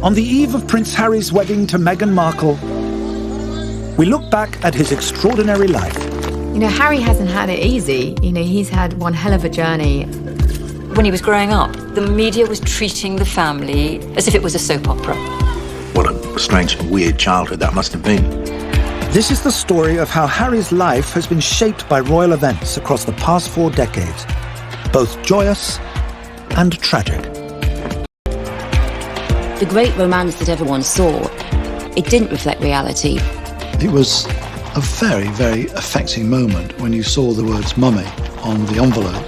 On the eve of Prince Harry's wedding to Meghan Markle, we look back at his extraordinary life. You know, Harry hasn't had it easy. You know, he's had one hell of a journey. When he was growing up, the media was treating the family as if it was a soap opera. What a strange and weird childhood that must have been. This is the story of how Harry's life has been shaped by royal events across the past 4 decades, both joyous and tragic. The great romance that everyone saw, it didn't reflect reality. It was a very, very affecting moment when you saw the words mummy on the envelope.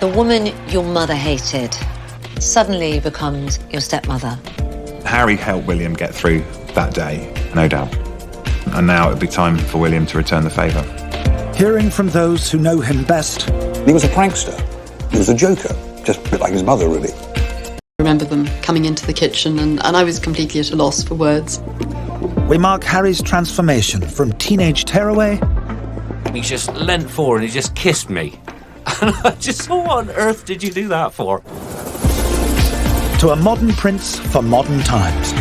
The woman your mother hated suddenly becomes your stepmother. Harry helped William get through that day, no doubt. And now it would be time for William to return the favour. Hearing from those who know him best. He was a prankster. He was a joker, just a bit like his mother, really. I remember them coming into the kitchen and I was completely at a loss for words. We mark Harry's transformation from teenage tearaway. He just leant forward and he just kissed me. And I just thought, what on earth did you do that for? To a modern prince for modern times.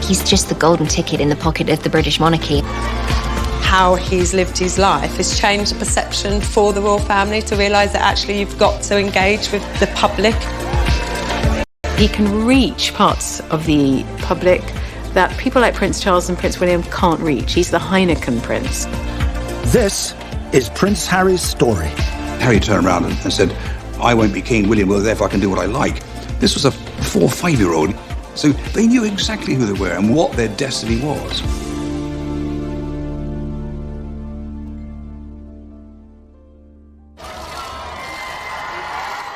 He's just the golden ticket in the pocket of the British monarchy. How he's lived his life has changed the perception for the royal family to realise that actually you've got to engage with the public. He can reach parts of the public that people like Prince Charles and Prince William can't reach. He's the Heineken prince. This is Prince Harry's story. Harry turned around and said, I won't be king, William will, therefore I can do what I like. This was a 4 or 5-year-old, so they knew exactly who they were and what their destiny was.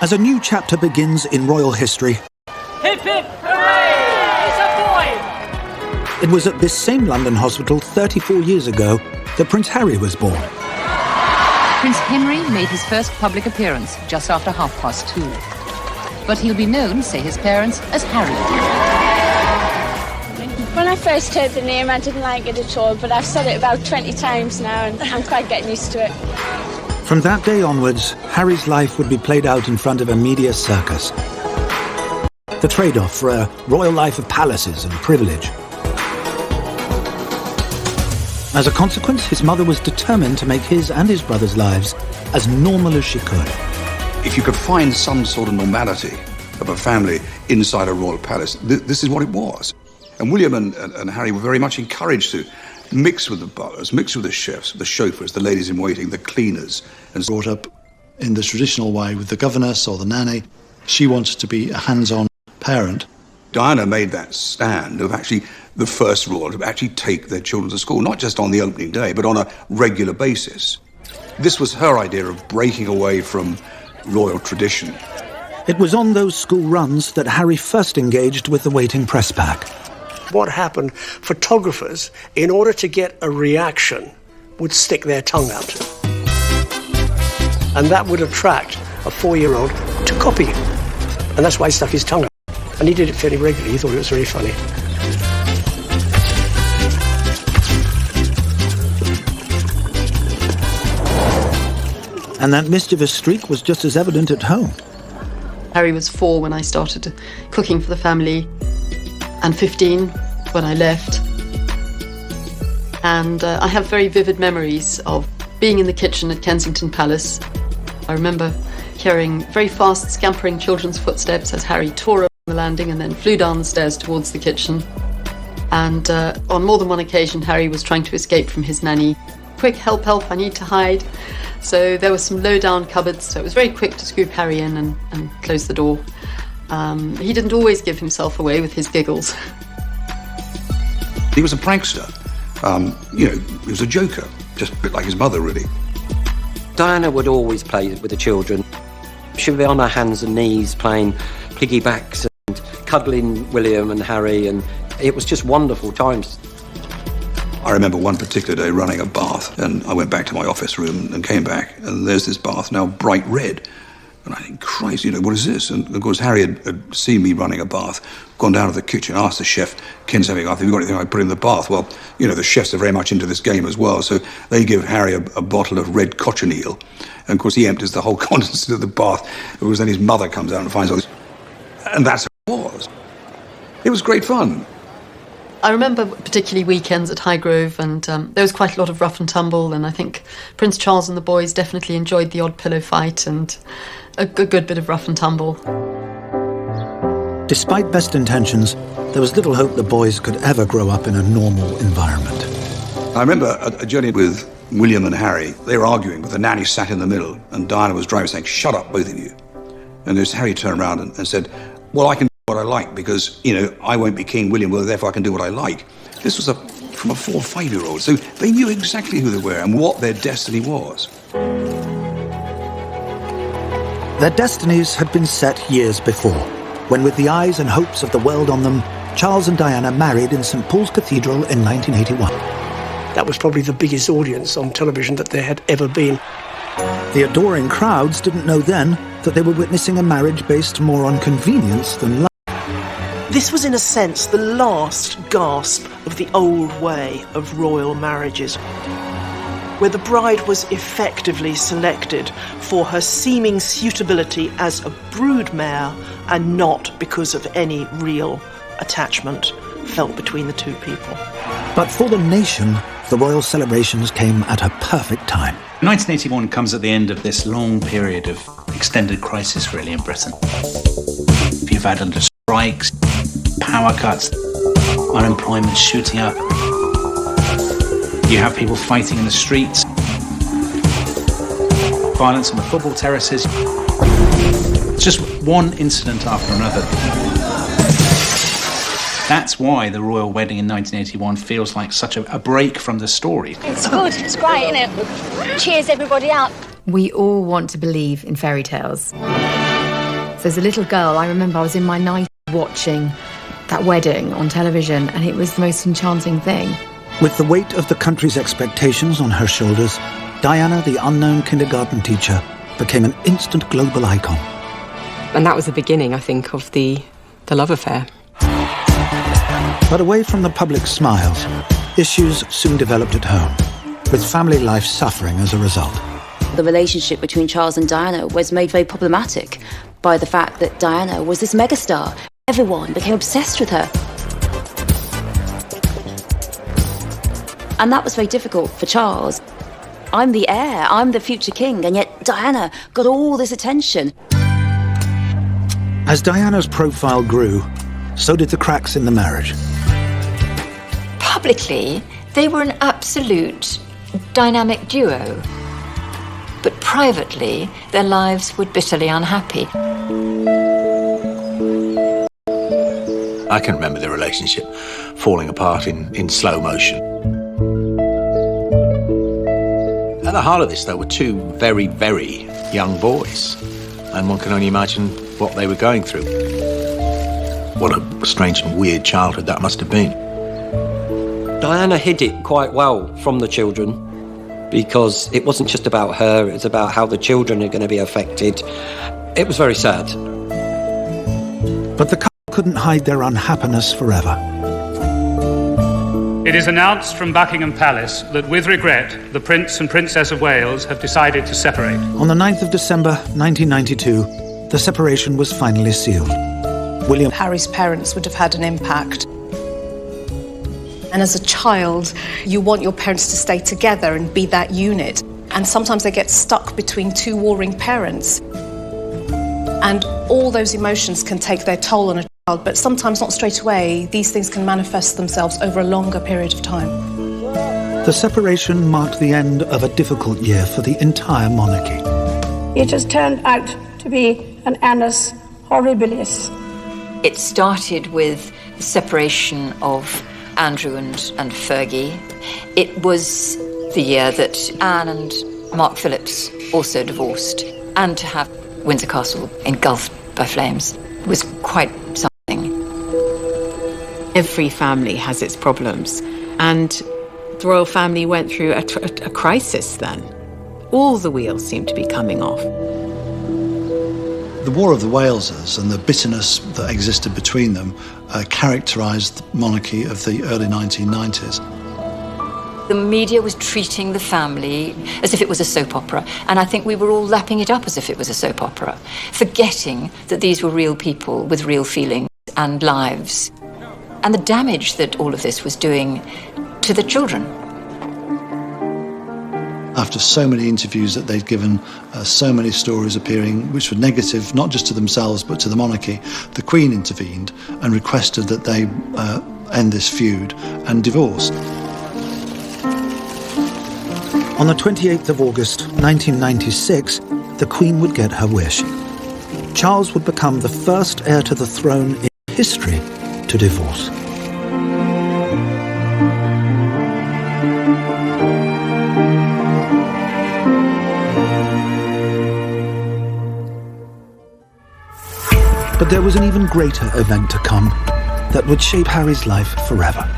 As a new chapter begins in royal history, hip hip hooray! It's a boy! It was at this same London hospital 34 years ago that Prince Harry was born. Prince Henry made his first public appearance just after 2:30. But he'll be known, say his parents, as Harry. When I first heard the name, I didn't like it at all, but I've said it about 20 times now, and I'm quite getting used to it. From that day onwards, Harry's life would be played out in front of a media circus. The trade-off for a royal life of palaces and privilege. As a consequence, his mother was determined to make his and his brother's lives as normal as she could. If you could find some sort of normality of a family inside a royal palace, this is what it was. And William and Harry were very much encouraged to mix with the butlers, mix with the chefs, the chauffeurs, the ladies-in-waiting, the cleaners. And brought up in the traditional way with the governess or the nanny. She wanted to be a hands-on parent. Diana made that stand of actually the first royal to actually take their children to school, not just on the opening day, but on a regular basis. This was her idea of breaking away from royal tradition. It was on those school runs that Harry first engaged with the waiting press pack. What happened, photographers, in order to get a reaction, would stick their tongue out. And that would attract a 4-year-old to copy him. And that's why he stuck his tongue out. And he did it fairly regularly. He thought it was very funny. And that mischievous streak was just as evident at home. Harry was 4 when I started cooking for the family, and 15 when I left. And I have very vivid memories of being in the kitchen at Kensington Palace. I remember hearing very fast, scampering children's footsteps as Harry tore over the landing and then flew down the stairs towards the kitchen. And on more than one occasion, Harry was trying to escape from his nanny. Quick, help, help, I need to hide. So there were some low-down cupboards, so it was very quick to scoop Harry in and close the door. He didn't always give himself away with his giggles. He was a prankster. He was a joker, just a bit like his mother, really. Diana would always play with the children. She would be on her hands and knees playing piggybacks and cuddling William and Harry, and it was just wonderful times. I remember one particular day running a bath, and I went back to my office room and came back, and there's this bath now bright red. And I think, Christ, what is this? And of course, Harry had seen me running a bath, gone down to the kitchen, asked the chef, Ken's having a bath, have you got anything I put in the bath? Well, the chefs are very much into this game as well, so they give Harry a bottle of red cochineal. And of course, he empties the whole contents of the bath, because then his mother comes out and finds all this. And that's what it was. It was great fun. I remember particularly weekends at Highgrove, and there was quite a lot of rough and tumble, and I think Prince Charles and the boys definitely enjoyed the odd pillow fight and a good bit of rough and tumble. Despite best intentions, there was little hope the boys could ever grow up in a normal environment. I remember a journey with William and Harry. They were arguing, but the nanny sat in the middle, and Diana was driving, saying, "Shut up, both of you." And there's Harry turned around and said, "Well, I can do what I like because, I won't be king, William will, therefore I can do what I like." This was from a 4 or 5-year-old, so they knew exactly who they were and what their destiny was. Their destinies had been set years before, when with the eyes and hopes of the world on them, Charles and Diana married in St. Paul's Cathedral in 1981. That was probably the biggest audience on television that there had ever been. The adoring crowds didn't know then that they were witnessing a marriage based more on convenience than love. This was, in a sense, the last gasp of the old way of royal marriages, where the bride was effectively selected for her seeming suitability as a broodmare and not because of any real attachment felt between the two people. But for the nation, the royal celebrations came at a perfect time. 1981 comes at the end of this long period of extended crisis, really, in Britain. You've had under strikes, power cuts, unemployment shooting up. You have people fighting in the streets, violence on the football terraces. It's just one incident after another. That's why the royal wedding in 1981 feels like such a break from the story. It's good, it's great, isn't it? Cheers everybody up. We all want to believe in fairy tales. So as a little girl, I remember I was in my night watching that wedding on television, and it was the most enchanting thing. With the weight of the country's expectations on her shoulders, Diana, the unknown kindergarten teacher, became an instant global icon. And that was the beginning, I think, of the love affair. But away from the public smiles, issues soon developed at home, with family life suffering as a result. The relationship between Charles and Diana was made very problematic by the fact that Diana was this megastar. Everyone became obsessed with her. And that was very difficult for Charles. I'm the heir, I'm the future king, and yet Diana got all this attention. As Diana's profile grew, so did the cracks in the marriage. Publicly, they were an absolute dynamic duo. But privately, their lives were bitterly unhappy. I can remember the relationship falling apart in slow motion. At the heart of this, though, were two very, very young boys, and one can only imagine what they were going through. What a strange and weird childhood that must have been. Diana hid it quite well from the children because it wasn't just about her, it was about how the children are going to be affected. It was very sad. But the couple couldn't hide their unhappiness forever. It is announced from Buckingham Palace that, with regret, the Prince and Princess of Wales have decided to separate. On the 9th of December, 1992, the separation was finally sealed. William Harry's parents would have had an impact. And as a child, you want your parents to stay together and be that unit. And sometimes they get stuck between two warring parents. And all those emotions can take their toll on a child, but sometimes not straight away. These things can manifest themselves over a longer period of time. The separation marked the end of a difficult year for the entire monarchy. It has turned out to be an annus horribilis. It started with the separation of Andrew and Fergie. It was the year that Anne and Mark Phillips also divorced, and to have Windsor Castle engulfed by flames was quite something. Every family has its problems, and the royal family went through a crisis then. All the wheels seemed to be coming off. The War of the Walesers and the bitterness that existed between them characterised the monarchy of the early 1990s. The media was treating the family as if it was a soap opera, and I think we were all lapping it up as if it was a soap opera, forgetting that these were real people with real feelings and lives. and the damage that all of this was doing to the children. After so many interviews that they'd given, so many stories appearing which were negative, not just to themselves but to the monarchy, the Queen intervened and requested that they end this feud and divorce. On the 28th of August 1996, the Queen would get her wish. Charles would become the first heir to the throne in history to divorce. But there was an even greater event to come that would shape Harry's life forever.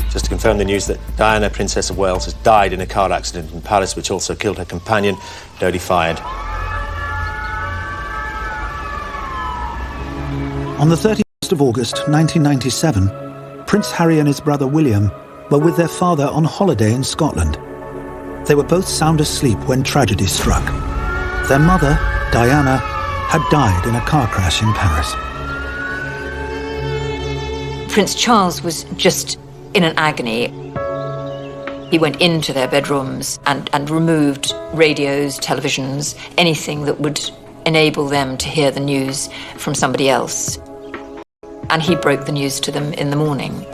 Just to confirm the news that Diana, Princess of Wales, has died in a car accident in Paris, which also killed her companion, Dodi Fayed. On the 31st of August 1997, Prince Harry and his brother William were with their father on holiday in Scotland. They were both sound asleep when tragedy struck. Their mother, Diana, had died in a car crash in Paris. Prince Charles was just in an agony. He went into their bedrooms and removed radios, televisions, anything that would enable them to hear the news from somebody else. And he broke the news to them in the morning.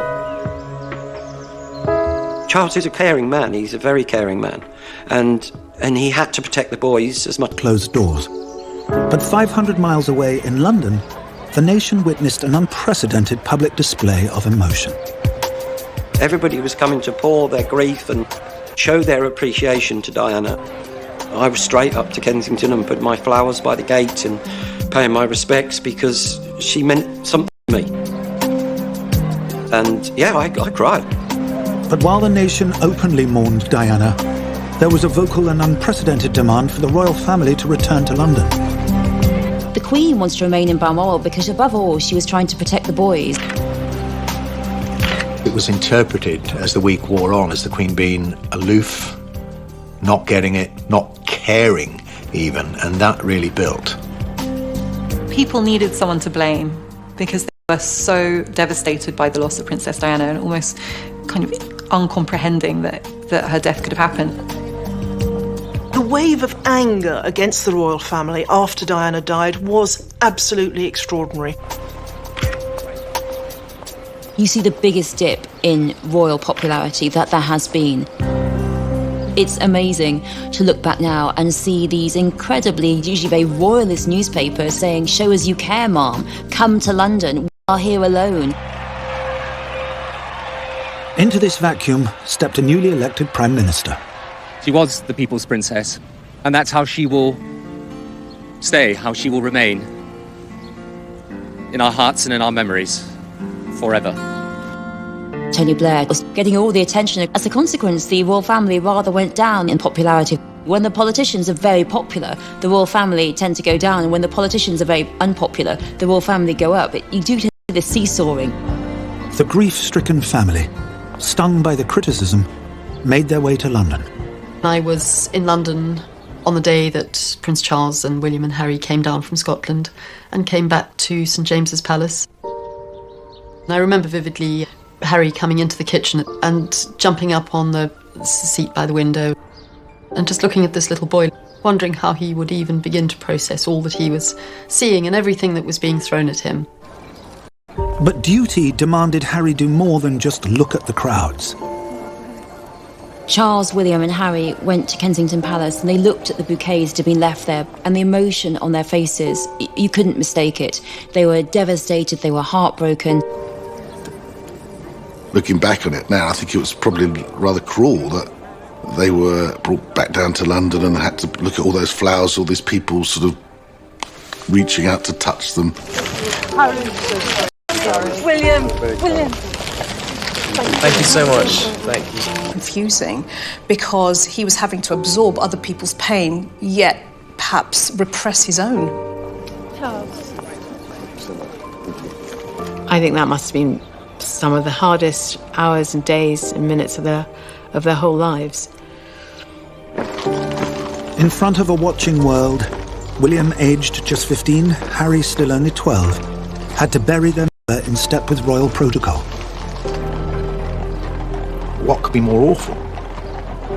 Charles is a caring man. He's a very caring man. And he had to protect the boys as much. Closed doors. But 500 miles away in London, the nation witnessed an unprecedented public display of emotion. Everybody was coming to pour their grief and show their appreciation to Diana. I was straight up to Kensington and put my flowers by the gate and paying my respects because she meant something to me. And yeah, I cried. But while the nation openly mourned Diana, there was a vocal and unprecedented demand for the royal family to return to London. The Queen wants to remain in Balmoral because, above all, she was trying to protect the boys. It was interpreted as the week wore on as the Queen being aloof, not getting it, not caring even, and that really built. People needed someone to blame because they were so devastated by the loss of Princess Diana and almost kind of uncomprehending that her death could have happened. The wave of anger against the royal family after Diana died was absolutely extraordinary. You see the biggest dip in royal popularity that there has been. It's amazing to look back now and see these incredibly, usually very royalist newspapers saying, "Show us you care, Mom. Come to London. We are here alone." Into this vacuum stepped a newly elected Prime Minister. She was the people's princess, and that's how she will stay, how she will remain in our hearts and in our memories forever. Tony Blair was getting all the attention. As a consequence, the royal family rather went down in popularity. When the politicians are very popular, the royal family tend to go down, and when the politicians are very unpopular, the royal family go up. You do tend to see this seesawing. The grief-stricken family, stung by the criticism, made their way to London. I was in London on the day that Prince Charles and William and Harry came down from Scotland and came back to St James's Palace. And I remember vividly Harry coming into the kitchen and jumping up on the seat by the window and just looking at this little boy, wondering how he would even begin to process all that he was seeing and everything that was being thrown at him. But duty demanded Harry do more than just look at the crowds. Charles, William and Harry went to Kensington Palace and they looked at the bouquets that had been left there, and the emotion on their faces, you couldn't mistake it. They were devastated, they were heartbroken. Looking back on it now, I think it was probably rather cruel that they were brought back down to London and had to look at all those flowers, all these people sort of reaching out to touch them. William. Thank you so much. Thank you. Confusing because he was having to absorb other people's pain, yet perhaps repress his own. I think that must have been some of the hardest hours and days and minutes of their whole lives. In front of a watching world, William, aged just 15, Harry, still only 12, had to bury their mother in step with royal protocol. what could be more awful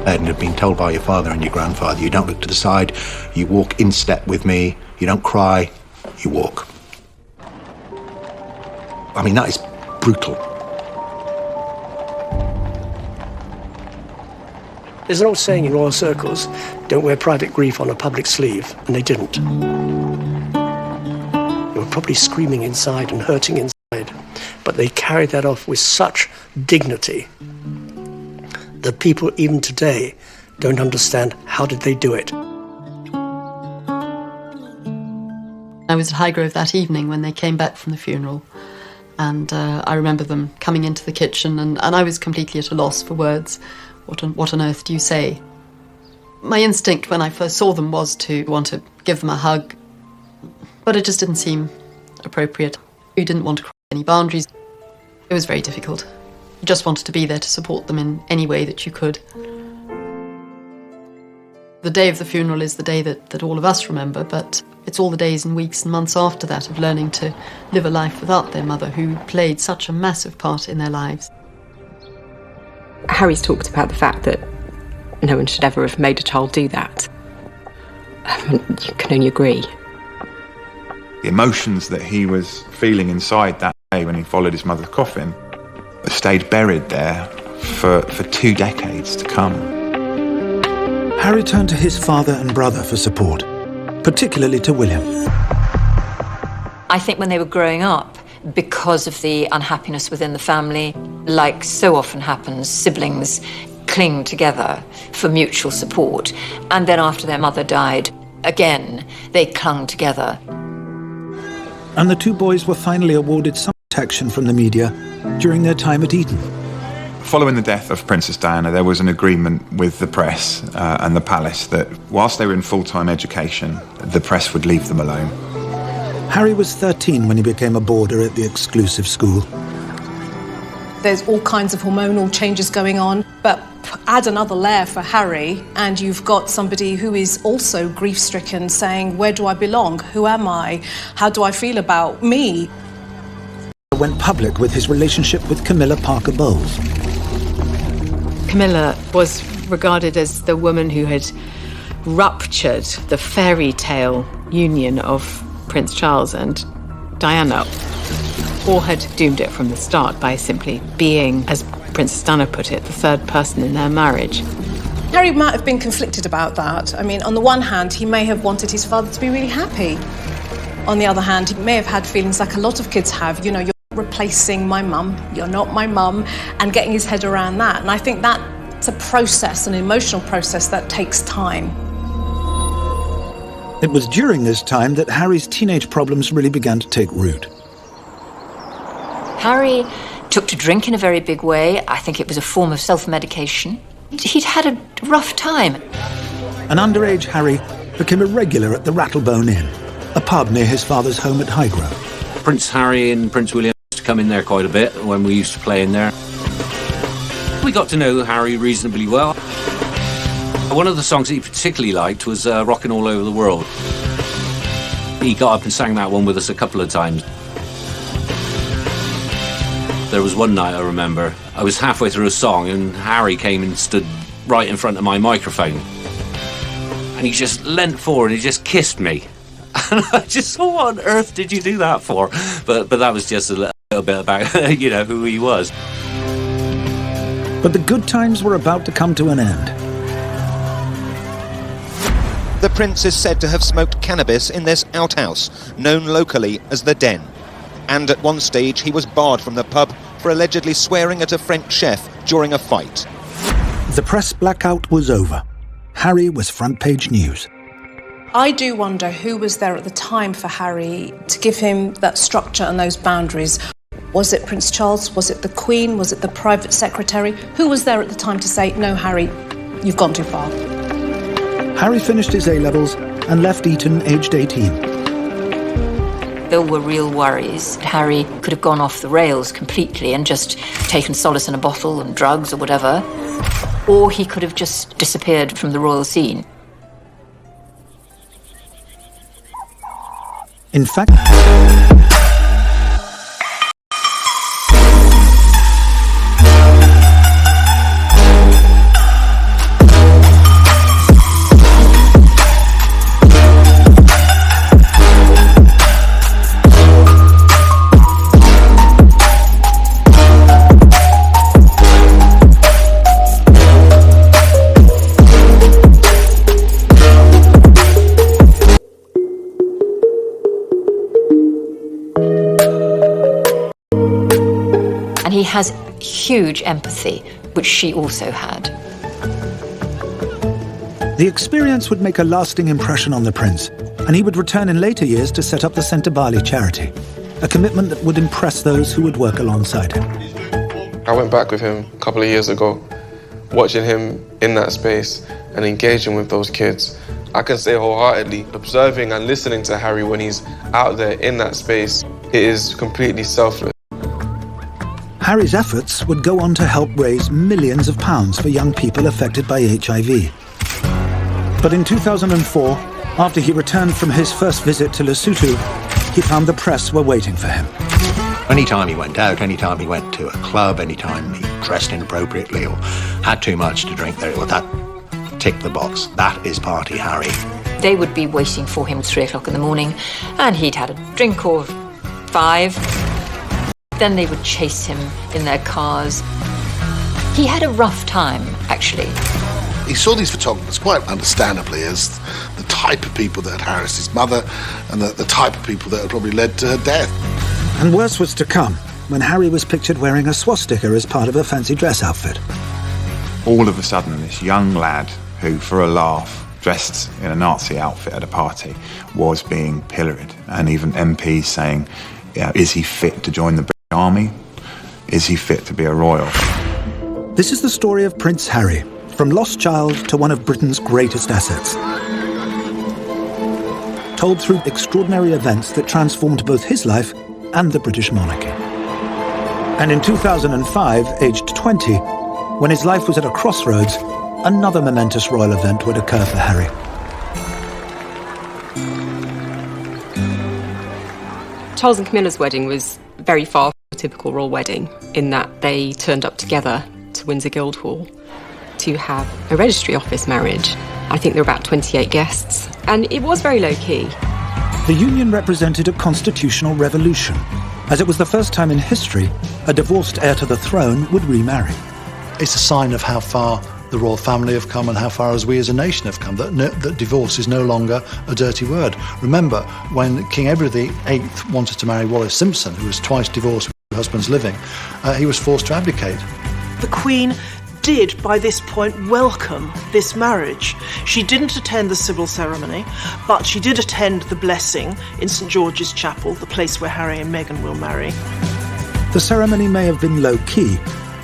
than have been told by your father and your grandfather, you don't look to the side, you walk in step with me, you don't cry, you walk. I mean, that is brutal. There's an old saying in royal circles, don't wear private grief on a public sleeve, and they didn't. They were probably screaming inside and hurting inside, but they carried that off with such dignity that people even today don't understand how did they do it. I was at Highgrove that evening when they came back from the funeral, and I remember them coming into the kitchen, and I was completely at a loss for words. What on earth do you say? My instinct when I first saw them was to want to give them a hug, but it just didn't seem appropriate. You didn't want to cross any boundaries. It was very difficult. You just wanted to be there to support them in any way that you could. The day of the funeral is the day that all of us remember, but it's all the days and weeks and months after that of learning to live a life without their mother, who played such a massive part in their lives. Harry's talked about the fact that no one should ever have made a child do that. You can only agree. The emotions that he was feeling inside that day when he followed his mother's coffin stayed buried there for 2 decades to come. Harry turned to his father and brother for support, particularly to William. I think when they were growing up, because of the unhappiness within the family, like so often happens, siblings cling together for mutual support. And then after their mother died, again, they clung together. And the two boys were finally awarded some protection from the media during their time at Eton. Following the death of Princess Diana, there was an agreement with the press and the palace that whilst they were in full-time education, the press would leave them alone. Harry was 13 when he became a boarder at the exclusive school. There's all kinds of hormonal changes going on, but add another layer for Harry and you've got somebody who is also grief-stricken saying, where do I belong? Who am I? How do I feel about me? He went public with his relationship with Camilla Parker Bowles. Camilla was regarded as the woman who had ruptured the fairy tale union of Prince Charles and Diana, or had doomed it from the start by simply being, as Princess Diana put it, the third person in their marriage. Harry might have been conflicted about that. I mean, on the one hand, he may have wanted his father to be really happy. On the other hand, he may have had feelings like a lot of kids have, you know, you're replacing my mum, you're not my mum, and getting his head around that. And I think that's a process, an emotional process that takes time. It was during this time that Harry's teenage problems really began to take root. Harry took to drink in a very big way. I think it was a form of self-medication. He'd had a rough time. An underage Harry became a regular at the Rattlebone Inn, a pub near his father's home at Highgrove. Prince Harry and Prince William used to come in there quite a bit when we used to play in there. We got to know Harry reasonably well. One of the songs that he particularly liked was Rockin' All Over the World. He got up and sang that one with us a couple of times. There was one night I remember, I was halfway through a song and Harry came and stood right in front of my microphone. And he just leant forward and he just kissed me. And I just thought, what on earth did you do that for? But that was just a little bit about, you know, who he was. But the good times were about to come to an end. The prince is said to have smoked cannabis in this outhouse, known locally as the Den. And at one stage he was barred from the pub for allegedly swearing at a French chef during a fight. The press blackout was over. Harry was front-page news. I do wonder who was there at the time for Harry to give him that structure and those boundaries. Was it Prince Charles? Was it the Queen? Was it the private secretary? Who was there at the time to say, no, Harry, you've gone too far? Harry finished his A-levels and left Eton aged 18. There were real worries. Harry could have gone off the rails completely and just taken solace in a bottle and drugs or whatever. Or he could have just disappeared from the royal scene. In fact, he has huge empathy, which she also had. The experience would make a lasting impression on the prince, and he would return in later years to set up the St. Bali charity, a commitment that would impress those who would work alongside him. I went back with him a couple of years ago, watching him in that space and engaging with those kids. I can say wholeheartedly, observing and listening to Harry when he's out there in that space, it is completely selfless. Harry's efforts would go on to help raise millions of pounds for young people affected by HIV. But in 2004, after he returned from his first visit to Lesotho, he found the press were waiting for him. Anytime he went out, anytime he went to a club, anytime he dressed inappropriately or had too much to drink, well, that ticked the box. That is Party Harry. They would be waiting for him at 3 o'clock in the morning, and he'd had a drink or 5. Then they would chase him in their cars. He had a rough time, actually. He saw these photographers, quite understandably, as the type of people that had harassed his mother and the type of people that had probably led to her death. And worse was to come when Harry was pictured wearing a swastika as part of a fancy dress outfit. All of a sudden, this young lad who, for a laugh, dressed in a Nazi outfit at a party, was being pilloried. And even MPs saying, is he fit to join the British Army? Is he fit to be a royal? This is the story of Prince Harry, from lost child to one of Britain's greatest assets. Told through extraordinary events that transformed both his life and the British monarchy. And in 2005, aged 20, when his life was at a crossroads, another momentous royal event would occur for Harry. Charles and Camilla's wedding was very far from a typical royal wedding, in that they turned up together to Windsor Guildhall to have a registry office marriage. I think there were about 28 guests, and it was very low-key. The union represented a constitutional revolution, as it was the first time in history a divorced heir to the throne would remarry. It's a sign of how far the royal family have come and how far as we as a nation have come, that divorce is no longer a dirty word. Remember, when King Edward VIII wanted to marry Wallis Simpson, who was twice divorced with her husbands living, he was forced to abdicate. The Queen did, by this point, welcome this marriage. She didn't attend the civil ceremony, but she did attend the blessing in St George's Chapel, the place where Harry and Meghan will marry. The ceremony may have been low-key,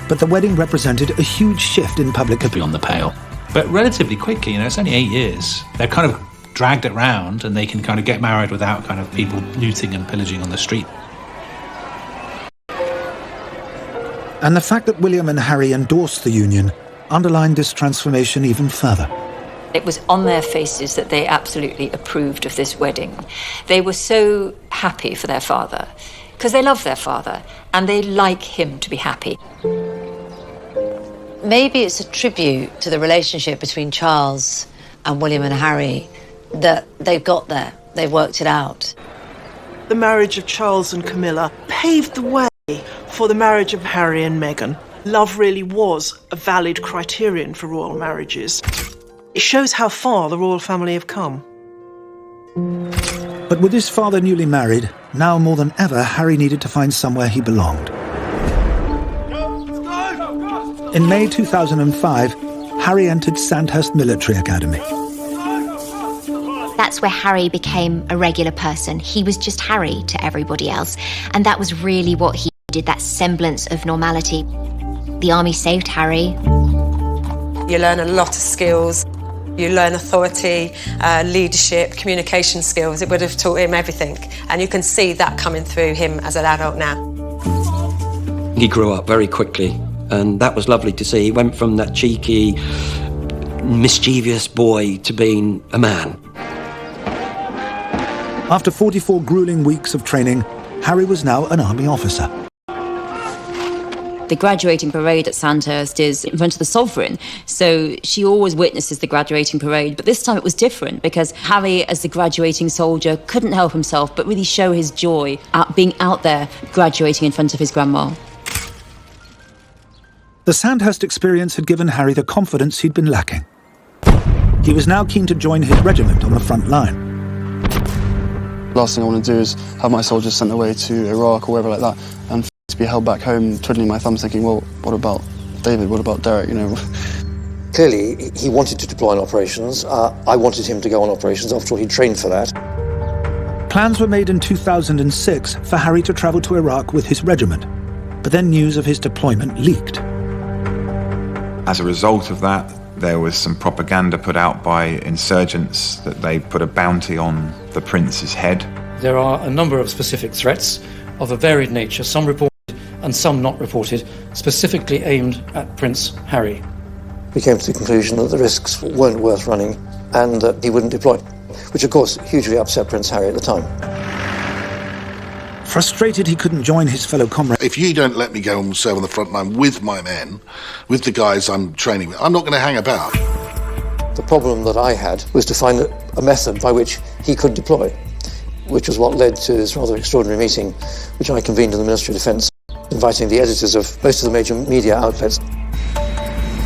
but the wedding represented a huge shift in public opinion. On the pale. But relatively quickly, it's only 8 years. They've kind of dragged it round and they can kind of get married without kind of people looting and pillaging on the street. And the fact that William and Harry endorsed the union underlined this transformation even further. It was on their faces that they absolutely approved of this wedding. They were so happy for their father, because they love their father, and they like him to be happy. Maybe it's a tribute to the relationship between Charles and William and Harry that they've got there, they've worked it out. The marriage of Charles and Camilla paved the way for the marriage of Harry and Meghan. Love really was a valid criterion for royal marriages. It shows how far the royal family have come. But with his father newly married, now more than ever, Harry needed to find somewhere he belonged. In May 2005, Harry entered Sandhurst Military Academy. That's where Harry became a regular person. He was just Harry to everybody else. And that was really what he did, that semblance of normality. The army saved Harry. You learn a lot of skills. You learn authority, leadership, communication skills. It would have taught him everything. And you can see that coming through him as an adult now. He grew up very quickly, and that was lovely to see. He went from that cheeky, mischievous boy to being a man. After 44 grueling weeks of training, Harry was now an army officer. The graduating parade at Sandhurst is in front of the Sovereign, so she always witnesses the graduating parade, but this time it was different because Harry, as the graduating soldier, couldn't help himself but really show his joy at being out there graduating in front of his grandma. The Sandhurst experience had given Harry the confidence he'd been lacking. He was now keen to join his regiment on the front line. Last thing I want to do is have my soldiers sent away to Iraq or wherever like that and to be held back home, twiddling my thumbs, thinking, well, what about David? What about Derek? You know. Clearly, he wanted to deploy on operations. I wanted him to go on operations. After all, he trained for that. Plans were made in 2006 for Harry to travel to Iraq with his regiment, but then news of his deployment leaked. As a result of that, there was some propaganda put out by insurgents that they put a bounty on the prince's head. There are a number of specific threats of a varied nature, some reported and some not reported, specifically aimed at Prince Harry. We came to the conclusion that the risks weren't worth running and that he wouldn't deploy, which of course hugely upset Prince Harry at the time. Frustrated he couldn't join his fellow comrades. If you don't let me go and serve on the front line with my men, with the guys I'm training with, I'm not going to hang about. The problem that I had was to find a method by which he could deploy, which was what led to this rather extraordinary meeting, which I convened in the Ministry of Defence, inviting the editors of most of the major media outlets.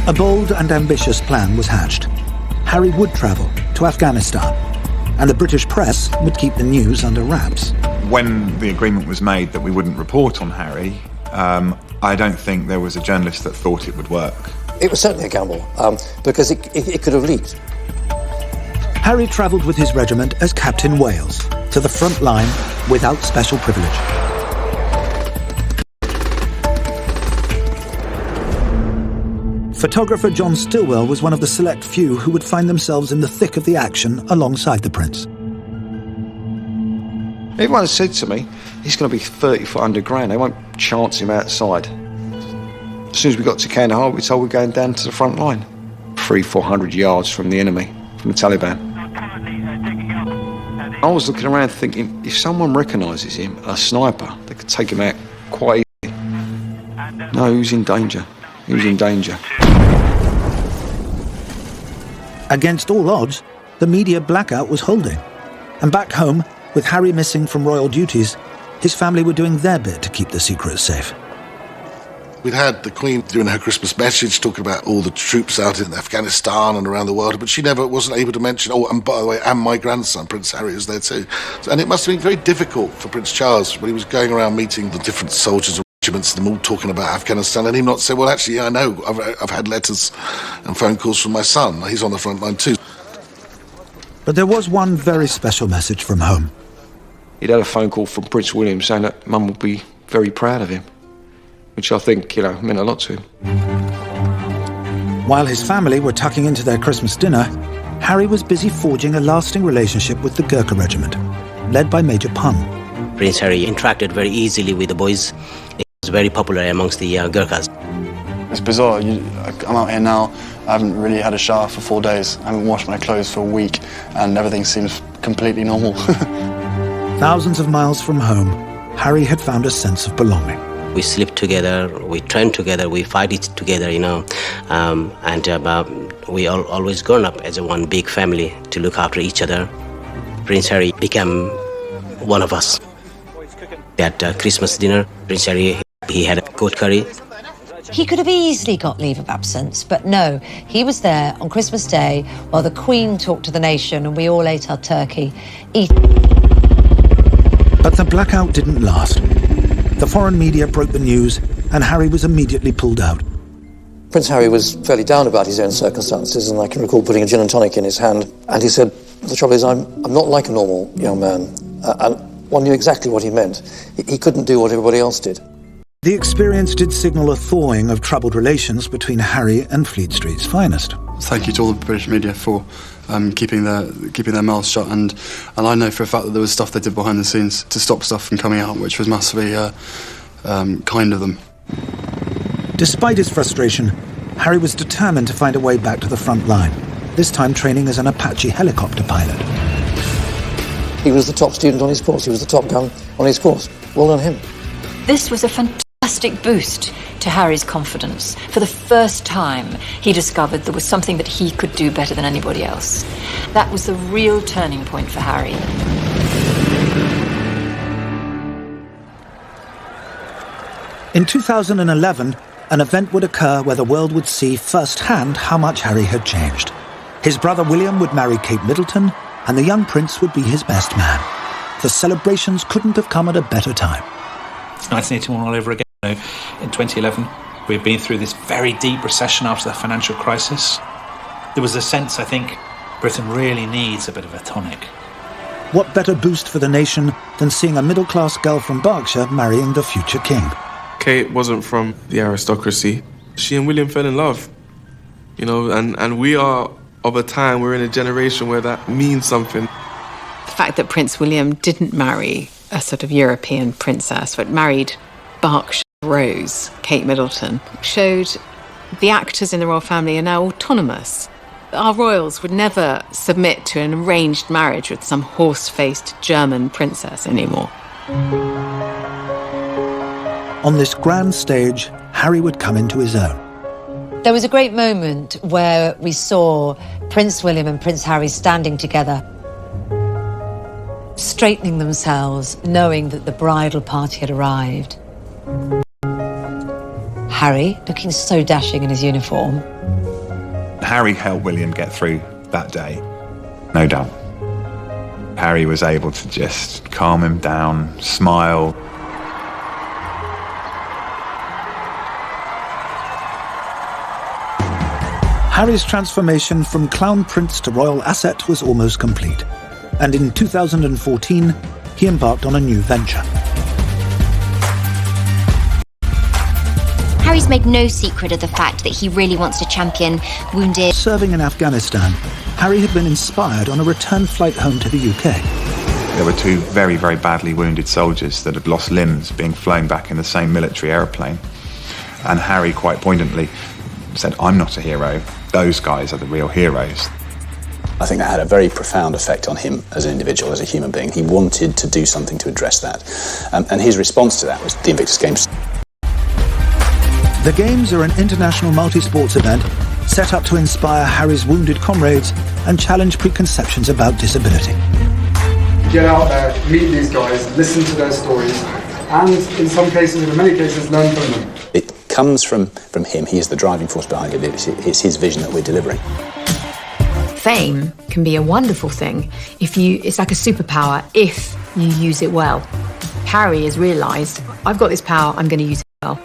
A bold and ambitious plan was hatched. Harry would travel to Afghanistan, and the British press would keep the news under wraps. When the agreement was made that we wouldn't report on Harry, I don't think there was a journalist that thought it would work. It was certainly a gamble, because it could have leaked. Harry travelled with his regiment as Captain Wales to the front line without special privilege. Photographer John Stillwell was one of the select few who would find themselves in the thick of the action alongside the prince. Everyone said to me, he's going to be 30 foot underground. They won't chance him outside. As soon as we got to Kandahar, we were told we're going down to the front line. 300-400 yards from the enemy, from the Taliban. I was looking around thinking, if someone recognises him, a sniper, they could take him out quite easily. No, he was in danger. He was in danger. Against all odds, the media blackout was holding. And back home, with Harry missing from royal duties, his family were doing their bit to keep the secret safe. We'd had the Queen doing her Christmas message talking about all the troops out in Afghanistan and around the world, but she never wasn't able to mention, oh, and by the way, and my grandson, Prince Harry, is there too. And it must have been very difficult for Prince Charles when he was going around meeting the different soldiers and regiments, them all talking about Afghanistan, and him not say, well, actually, yeah, I know, I've had letters and phone calls from my son. He's on the front line too. But there was one very special message from home. He'd had a phone call from Prince William saying that Mum would be very proud of him, which I think, meant a lot to him. While his family were tucking into their Christmas dinner, Harry was busy forging a lasting relationship with the Gurkha regiment, led by Major Pun. Prince Harry interacted very easily with the boys. He was very popular amongst the Gurkhas. It's bizarre. I'm out here now. I haven't really had a shower for 4 days. I haven't washed my clothes for a week, and everything seems completely normal. Thousands of miles from home, Harry had found a sense of belonging. We sleep together, we train together, we fight it together, and we all always grown up as one big family to look after each other. Prince Harry became one of us. At Christmas dinner, Prince Harry, he had a goat curry. He could have easily got leave of absence, but no, he was there on Christmas Day while the Queen talked to the nation and we all ate our turkey. But the blackout didn't last. The foreign media broke the news and Harry was immediately pulled out. Prince Harry was fairly down about his own circumstances, and I can recall putting a gin and tonic in his hand, and he said, the trouble is I'm not like a normal young man. And one knew exactly what he meant. He couldn't do what everybody else did. The experience did signal a thawing of troubled relations between Harry and Fleet Street's finest. Thank you to all the British media for keeping their mouths shut, and I know for a fact that there was stuff they did behind the scenes to stop stuff from coming out, which was massively kind of them. Despite his frustration, Harry was determined to find a way back to the front line, this time training as an Apache helicopter pilot. He was the top student on his course. He was the top gun on his course. Well done him. This was a fantastic boost to Harry's confidence. For the first time, he discovered there was something that he could do better than anybody else. That was the real turning point for Harry. In 2011, an event would occur where the world would see firsthand how much Harry had changed. His brother William would marry Kate Middleton, and the young prince would be his best man. The celebrations couldn't have come at a better time. It's 1981 all over again. In 2011, we'd been through this very deep recession after the financial crisis. There was a sense, I think, Britain really needs a bit of a tonic. What better boost for the nation than seeing a middle-class girl from Berkshire marrying the future king? Kate wasn't from the aristocracy. She and William fell in love, you know, and we are of a time, we're in a generation where that means something. The fact that Prince William didn't marry a sort of European princess, but married Berkshire Rose, Kate Middleton, showed the actors in the royal family are now autonomous. Our royals would never submit to an arranged marriage with some horse-faced German princess anymore. On this grand stage, Harry would come into his own. There was a great moment where we saw Prince William and Prince Harry standing together, straightening themselves, knowing that the bridal party had arrived. Harry, looking so dashing in his uniform. Harry helped William get through that day, no doubt. Harry was able to just calm him down, smile. Harry's transformation from clown prince to royal asset was almost complete, and in 2014, he embarked on a new venture. Harry's made no secret of the fact that he really wants to champion wounded. Serving in Afghanistan, Harry had been inspired on a return flight home to the UK. There were two very, very badly wounded soldiers that had lost limbs being flown back in the same military aeroplane. And Harry quite poignantly said, "I'm not a hero. Those guys are the real heroes." I think that had a very profound effect on him as an individual, as a human being. He wanted to do something to address that. And his response to that was the Invictus Games. The Games are an international multi-sports event set up to inspire Harry's wounded comrades and challenge preconceptions about disability. Get out there, meet these guys, listen to their stories, and in some cases, in many cases, learn from them. It comes from him. He is the driving force behind it. It's his vision that we're delivering. Fame can be a wonderful thing it's like a superpower if you use it well. Harry has realised, I've got this power, I'm going to use it well.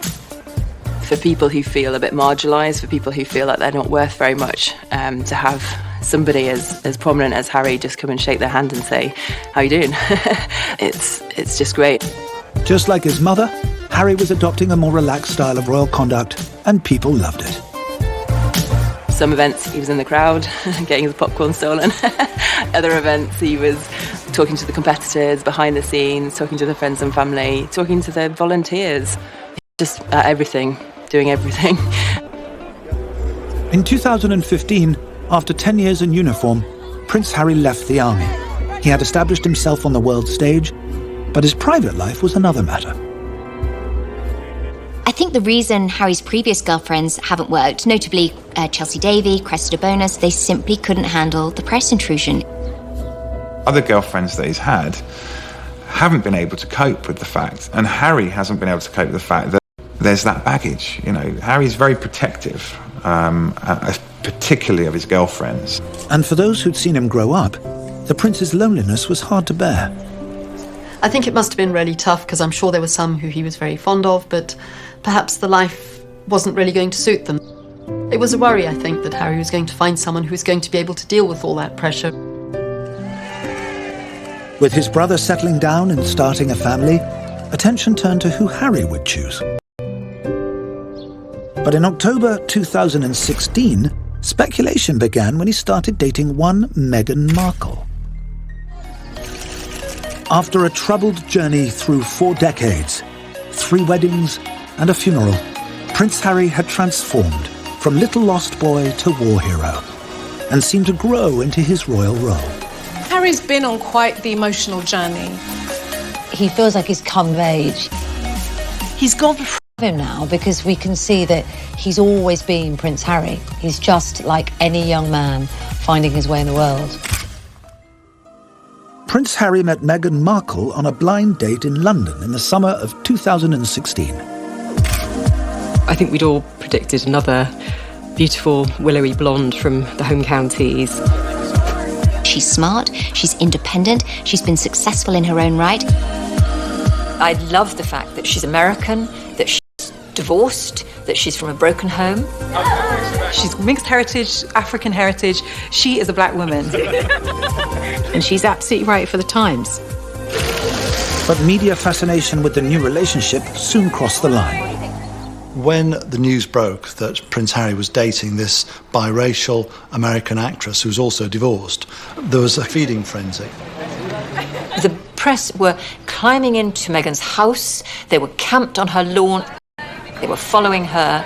For people who feel a bit marginalised, for people who feel like they're not worth very much, to have somebody as prominent as Harry just come and shake their hand and say, "How you doing?" it's just great. Just like his mother, Harry was adopting a more relaxed style of royal conduct, and people loved it. Some events he was in the crowd, getting his popcorn stolen. Other events he was talking to the competitors, behind the scenes, talking to the friends and family, talking to the volunteers. Just everything, doing everything. In 2015, after 10 years in uniform, Prince Harry left the army. He had established himself on the world stage, but his private life was another matter. I think the reason Harry's previous girlfriends haven't worked, notably Chelsea Davy, Cressida Bonus, they simply couldn't handle the press intrusion. Other girlfriends that he's had haven't been able to cope with the fact, and Harry hasn't been able to cope with the fact that there's that baggage. You know, Harry's very protective, particularly of his girlfriends. And for those who'd seen him grow up, the prince's loneliness was hard to bear. I think it must have been really tough, because I'm sure there were some who he was very fond of, but perhaps the life wasn't really going to suit them. It was a worry, I think, that Harry was going to find someone who was going to be able to deal with all that pressure. With his brother settling down and starting a family, attention turned to who Harry would choose. But in October 2016, speculation began when he started dating one Meghan Markle. After a troubled journey through 4 decades, 3 weddings and a funeral, Prince Harry had transformed from little lost boy to war hero and seemed to grow into his royal role. Harry's been on quite the emotional journey. He feels like he's come of age. He's gone for him now, because we can see that he's always been Prince Harry. He's just like any young man finding his way in the world. Prince Harry met Meghan Markle on a blind date in London in the summer of 2016. I think we'd all predicted another beautiful, willowy blonde from the home counties. She's smart, she's independent, she's been successful in her own right. I love the fact that she's American, that she divorced, that she's from a broken home. She's mixed heritage, African heritage. She is a black woman. And she's absolutely right for the times. But media fascination with the new relationship soon crossed the line. When the news broke that Prince Harry was dating this biracial American actress who's also divorced, there was a feeding frenzy. The press were climbing into Meghan's house. They were camped on her lawn. They were following her.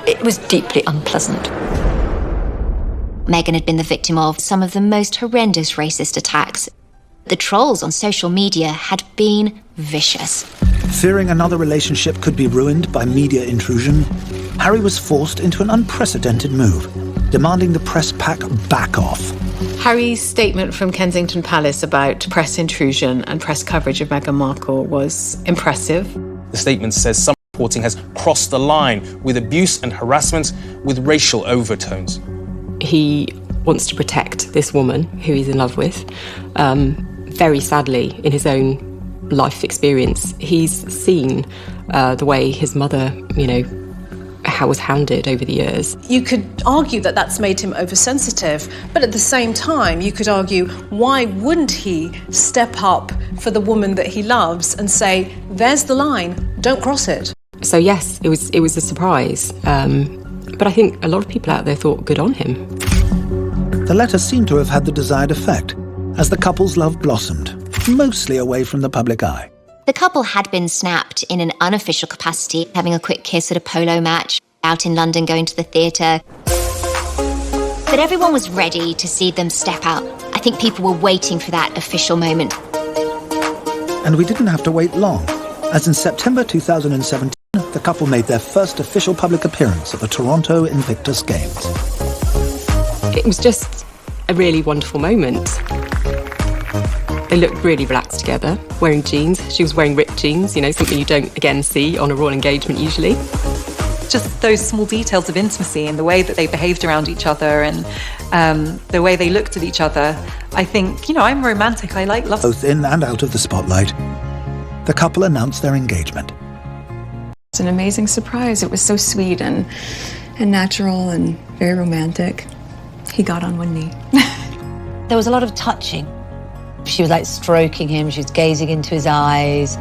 It was deeply unpleasant. Meghan had been the victim of some of the most horrendous racist attacks. The trolls on social media had been vicious. Fearing another relationship could be ruined by media intrusion, Harry was forced into an unprecedented move, demanding the press pack back off. Harry's statement from Kensington Palace about press intrusion and press coverage of Meghan Markle was impressive. The statement says some reporting has crossed the line with abuse and harassment with racial overtones. He wants to protect this woman who he's in love with. Very sadly, in his own life experience, he's seen the way his mother, how was hounded over the years. You could argue that that's made him oversensitive, but at the same time, you could argue, why wouldn't he step up for the woman that he loves and say, there's the line, don't cross it? So yes, it was a surprise. But I think a lot of people out there thought good on him. The letter seemed to have had the desired effect, as the couple's love blossomed, mostly away from the public eye. The couple had been snapped in an unofficial capacity, having a quick kiss at a polo match, out in London going to the theatre. But everyone was ready to see them step out. I think people were waiting for that official moment. And we didn't have to wait long, as in September 2017, the couple made their first official public appearance at the Toronto Invictus Games. It was just a really wonderful moment. They looked really relaxed together, wearing jeans. She was wearing ripped jeans, something you don't, again, see on a royal engagement usually. Just those small details of intimacy and the way that they behaved around each other and the way they looked at each other. I think, I'm romantic. I like love. Both in and out of the spotlight, the couple announced their engagement. It's an amazing surprise. It was so sweet and natural and very romantic. He got on one knee. There was a lot of touching. She was stroking him, she was gazing into his eyes.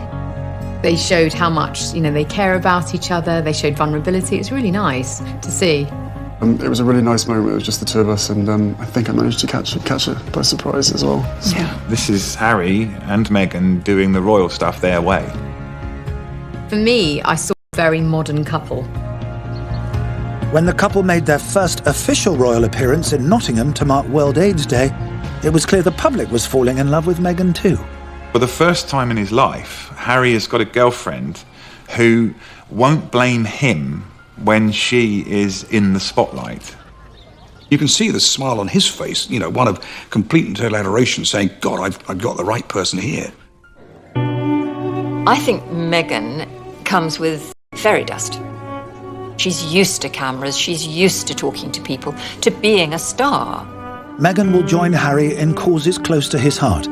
They showed how much, they care about each other. They showed vulnerability. It's really nice to see. It was a really nice moment. It was just the two of us, and I think I managed to catch it by surprise as well. Yeah. This is Harry and Meghan doing the royal stuff their way. For me, I saw a very modern couple. When the couple made their first official royal appearance in Nottingham to mark World AIDS Day, it was clear the public was falling in love with Meghan too. For the first time in his life, Harry has got a girlfriend who won't blame him when she is in the spotlight. You can see the smile on his face, one of complete and total adoration, saying, God, I've got the right person here. I think Meghan comes with fairy dust. She's used to cameras, she's used to talking to people, to being a star. Meghan will join Harry in causes close to his heart,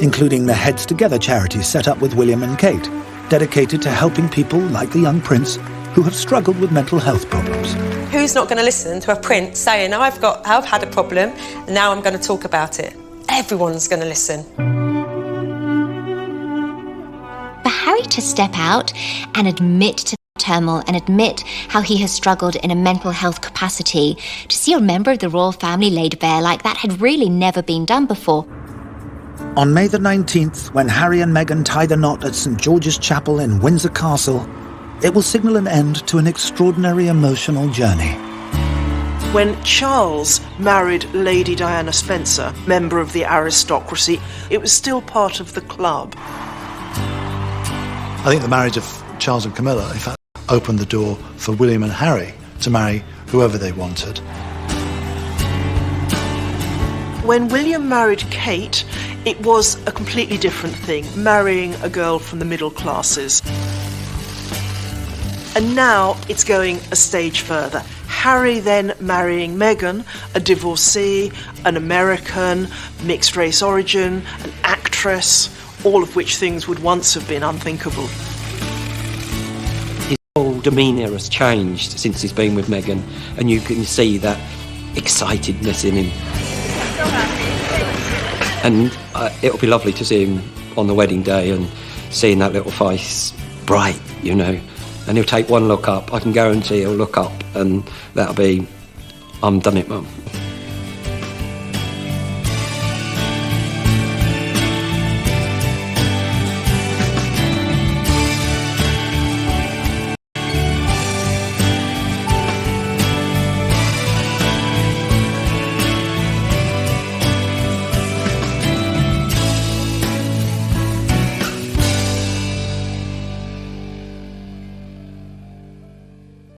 including the Heads Together charity set up with William and Kate, dedicated to helping people like the young prince who have struggled with mental health problems. Who's not going to listen to a prince saying, I've had a problem, and now I'm going to talk about it? Everyone's going to listen. For Harry to step out and admit to turmoil and admit how he has struggled in a mental health capacity, to see a member of the royal family laid bare like that had really never been done before. On May the 19th, when Harry and Meghan tie the knot at St. George's Chapel in Windsor Castle, it will signal an end to an extraordinary emotional journey. When Charles married Lady Diana Spencer, member of the aristocracy, it was still part of the club. I think the marriage of Charles and Camilla, in fact, opened the door for William and Harry to marry whoever they wanted. When William married Kate, it was a completely different thing, marrying a girl from the middle classes. And now it's going a stage further. Harry then marrying Meghan, a divorcee, an American, mixed race origin, an actress, all of which things would once have been unthinkable. His whole demeanour has changed since he's been with Meghan, and you can see that excitedness in him. And it'll be lovely to see him on the wedding day and seeing that little face bright, you know. And he'll take one look up. I can guarantee he'll look up, and that'll be, I'm done it, Mum.